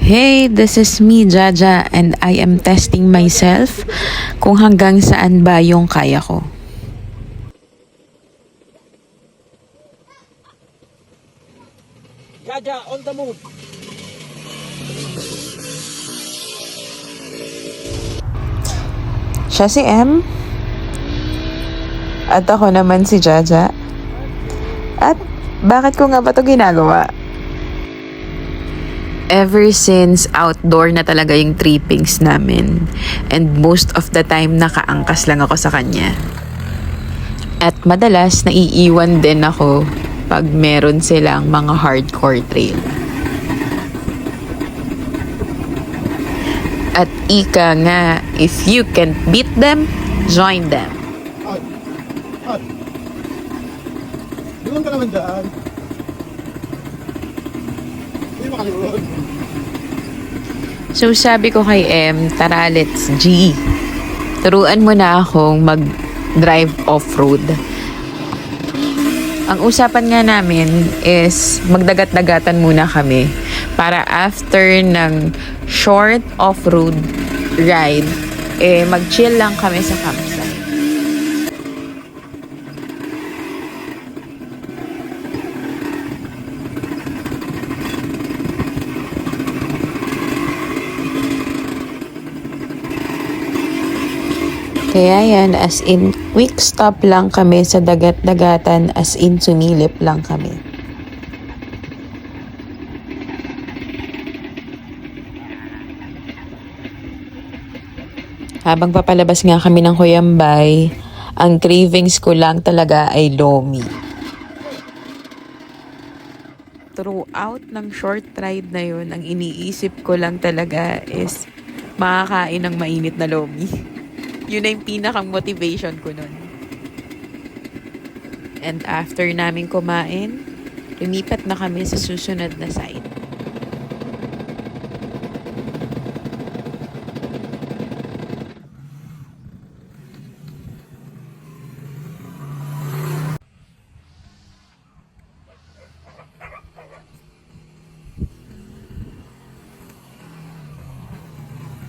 Hey, this is me, Jaja, and I am testing myself kung hanggang saan ba yung kaya ko. Jaja, on the move. Siya si M, at ako naman si Jaja. At bakit ko nga ba ito ginagawa? Ever since outdoor na talaga yung trippings namin, and most of the time nakaangkas lang ako sa kanya. At madalas naiiwan din ako pag meron silang mga hardcore trail. At ika nga, if you can't beat them, join them. Doon ka naman daan. Hindi makalimutan. So sabi ko kay M, tara let's G. Turuan mo na akong mag-drive off-road. Ang usapan nga namin is magdagat-dagatan muna kami para after ng short off-road ride, mag-chill lang kami sa campsite. Kaya yan, as in, quick stop lang kami sa dagat-dagatan, as in, sumilip lang kami. Habang papalabas nga kami ng Kuyambay, ang cravings ko lang talaga ay lomi. Throughout ng short ride na yun, ang iniisip ko lang talaga is makakain ng mainit na lomi. Yun na yung pinakang motivation ko nun. And after namin kumain, lumipat na kami sa susunod na site.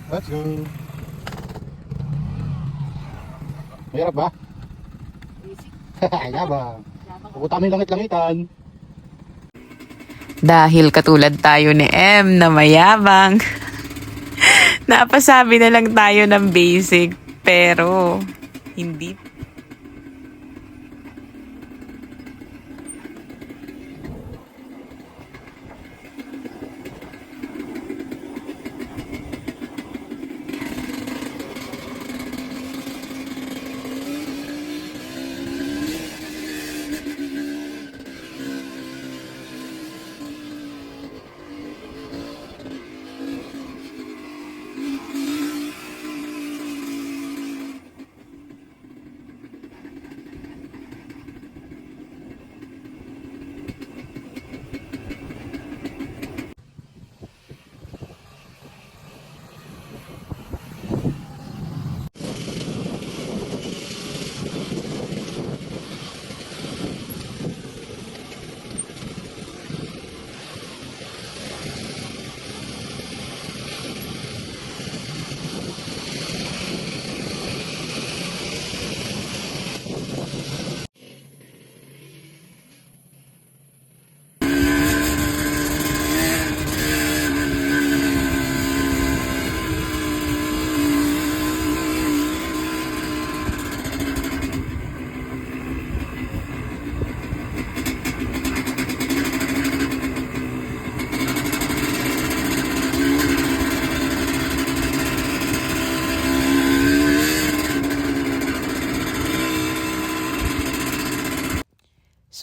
Let's go. Mahirap ba? Yabang. Pupunta kami langit-langitan. Dahil katulad tayo ni M na mayabang, napasabi na lang tayo ng basic, pero hindi.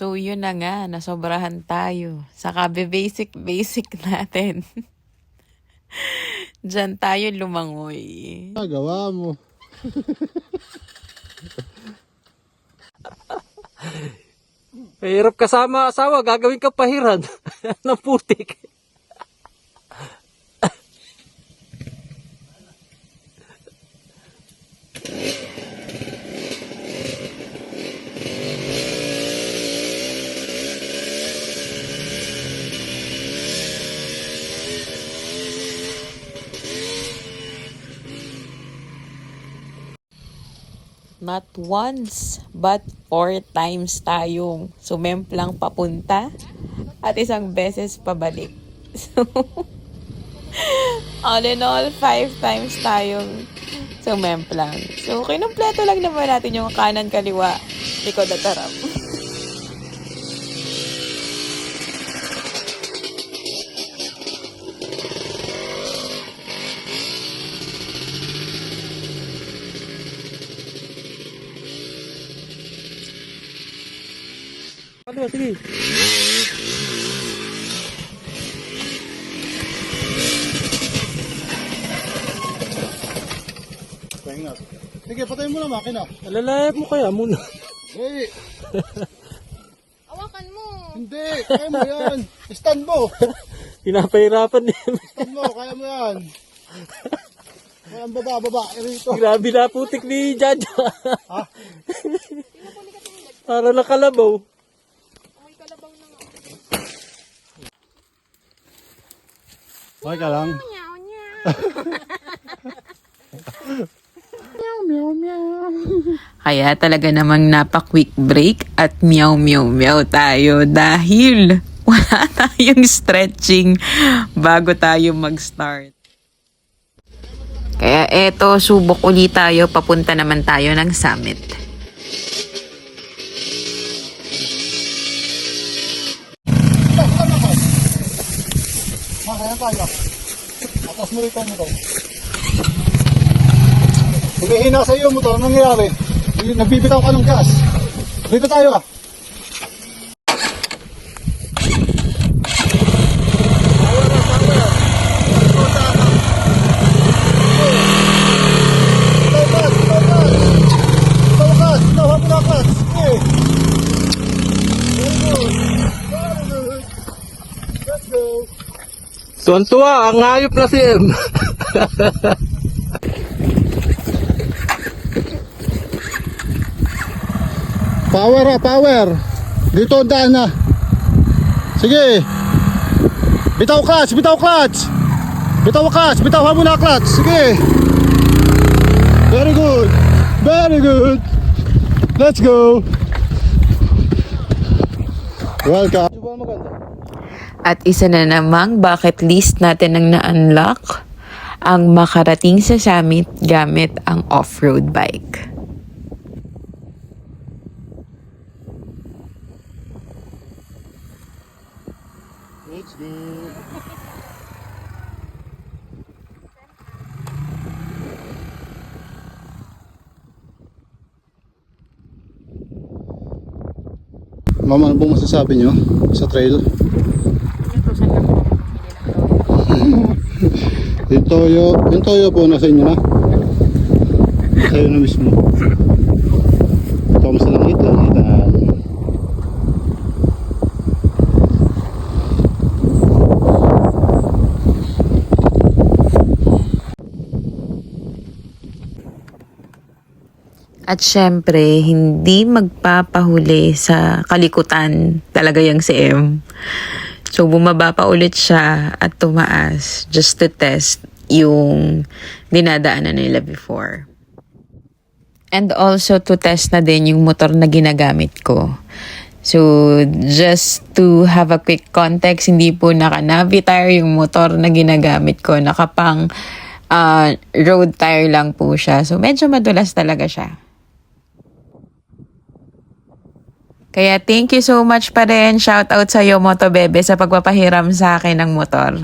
So yun na nga, nasobrahan tayo. Saka basic natin. Diyan tayo lumangoy. Gawa mo. Mahirap kasama asawa, gagawin ka pahiran ng putik. not once, but 4 times tayong sumemplang papunta at isang beses pabalik. So, all in all, 5 times tayong sumemplang. So, kinumpleto lang naman natin yung kanan, kaliwa, likod at harap. Ano, sige. Pahinga. Sige, patayin mo na makina. Alalaya mo kaya muna. Hey, Hawakan mo. hindi. Kaya mo yan. Stand mo. Pinapahirapan din. Stand mo. Kaya mo yan. Kaya ang baba. Rito. Grabe na putik ni Jaja. Ha? Para nakalabaw. May kalabaw na nga. Okay ka lang. Meow, meow. Kaya talaga namang napa-quick break at meow tayo dahil wala tayong stretching bago tayo mag-start. Kaya eto, subok ulit tayo, papunta naman tayo ng summit. Kaya tayo. Atas mo rito mo. Humihina sa iyo motor. Anong nangyayari? Nagbibitaw ka ng gas. Dito tayo ah. Tuwan-tuwa, ang hayop na si M. Power ah, power. Dito ang daan na. Sige. Bitaw clutch. Bitaw mo na clutch. Sige. Very good. Let's go. Welcome. At isa na namang bucket list natin ang na-unlock, ang makarating sa summit gamit ang off-road bike. Let's go. Mama, ano pong masasabi nyo sa trail? Yung toyo po nasa inyo na? Nasa inyo na mismo. Ito mas langitan. At syempre, hindi magpapahuli sa kalikutan talaga yung si M. So, bumaba pa ulit siya at tumaas just to test yung dinadaanan nila before. And also to test na din yung motor na ginagamit ko. So, just to have a quick context, hindi po naka-Navi tire yung motor na ginagamit ko. Nakapang road tire lang po siya. So, medyo madulas talaga siya. Kaya thank you so much pa rin. Shout out sa iyo, Moto Bebe, sa pagpapahiram sa akin ng motor.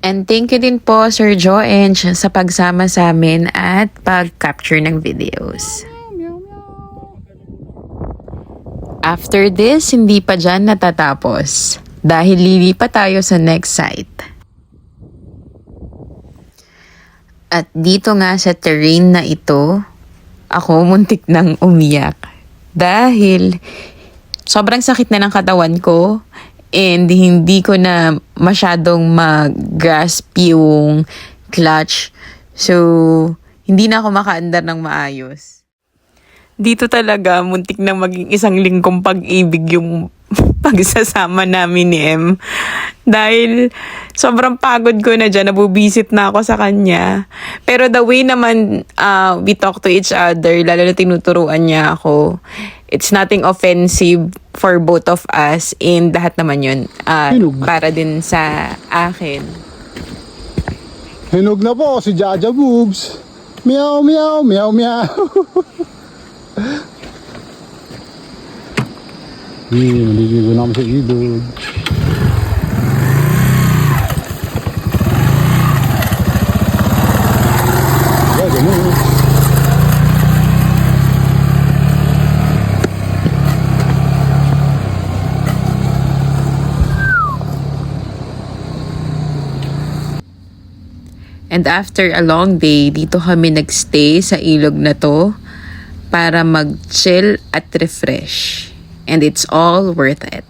And thank you din po, Sir Joenge, sa pagsama sa amin at pag-capture ng videos. After this, hindi pa dyan natatapos dahil lilipat tayo sa next site. At dito nga sa terrain na ito, ako muntik nang umiyak. Dahil sobrang sakit na ng katawan ko and hindi ko na masyadong mag-grasp yung clutch. So, hindi na ako makaandar ng maayos. Dito talaga, muntik na maging isang linggong pag-ibig yung pagsasama namin ni M. Dahil sobrang pagod ko na dyan, nabubisit na ako sa kanya. Pero the way naman we talk to each other, lalo na tinuturuan niya ako, it's nothing offensive for both of us, and lahat naman yun para din sa akin. Hinog na po si Jaja Boobs. Meow, meow, meow, meow. Maliligo na kami sa ilog. Yeah, ganun. And after a long day, dito kami nagstay sa ilog na to para mag-chill at refresh. And it's all worth it.